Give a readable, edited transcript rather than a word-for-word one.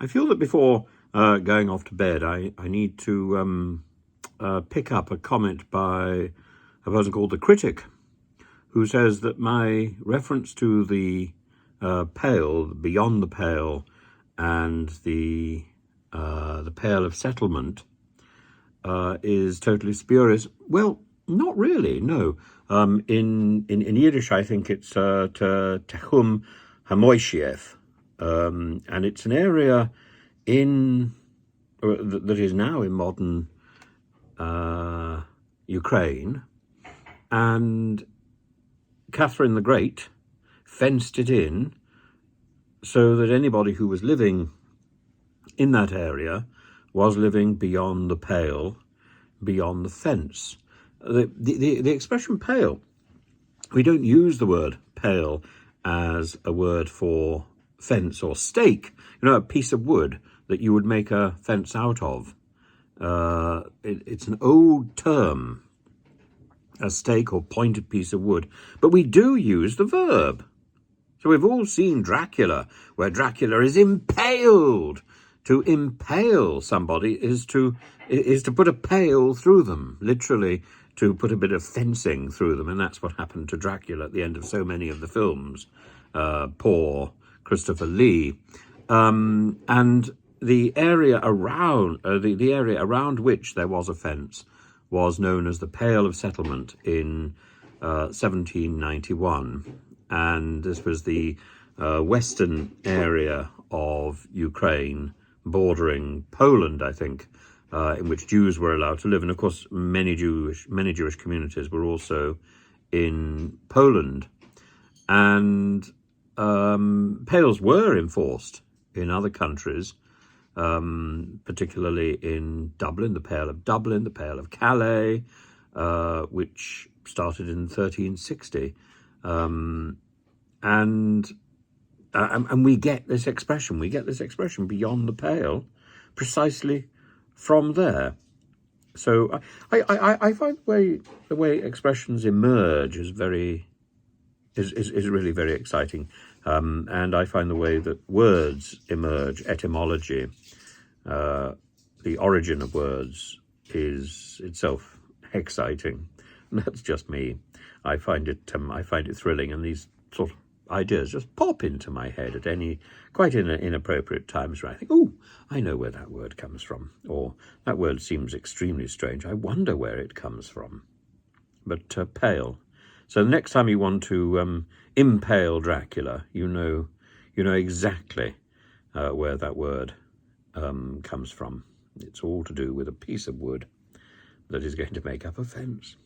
I feel that before going off to bed, I need to pick up a comment by a person called The Critic, who says that my reference to the Pale, beyond the Pale, and the Pale of Settlement is totally spurious. Well, not really, no. In Yiddish, I think it's Khom-המושב, and it's an area that is now in modern Ukraine, and Catherine the Great fenced it in so that anybody who was living in that area was living beyond the pale, beyond the fence. The expression pale, we don't use the word pale as a word for fence or stake, a piece of wood that you would make a fence out of. It's an old term, a stake or pointed piece of wood, but we do use the verb. So we've all seen Dracula, where Dracula is impaled. To impale somebody is to put a pale through them, literally to put a bit of fencing through them, and that's what happened to Dracula at the end of so many of the films. Poor Christopher Lee, and the area around the area around which there was a fence was known as the Pale of Settlement in 1791, and this was the western area of Ukraine, bordering Poland, I think, in which Jews were allowed to live. And of course, many Jewish communities were also in Poland. And pales were enforced in other countries, particularly in Dublin, the Pale of Dublin, the Pale of Calais, which started in 1360. And we get this expression. Beyond the pale, precisely from there. So I find the way expressions emerge is really very exciting, and I find the way that words emerge, etymology, the origin of words, is itself exciting. And that's just me. I find it thrilling, and these sort of ideas just pop into my head at quite inappropriate times where I think, oh, I know where that word comes from, or that word seems extremely strange. I wonder where it comes from. But pale. So the next time you want to impale Dracula, you know exactly where that word comes from. It's all to do with a piece of wood that is going to make up a fence.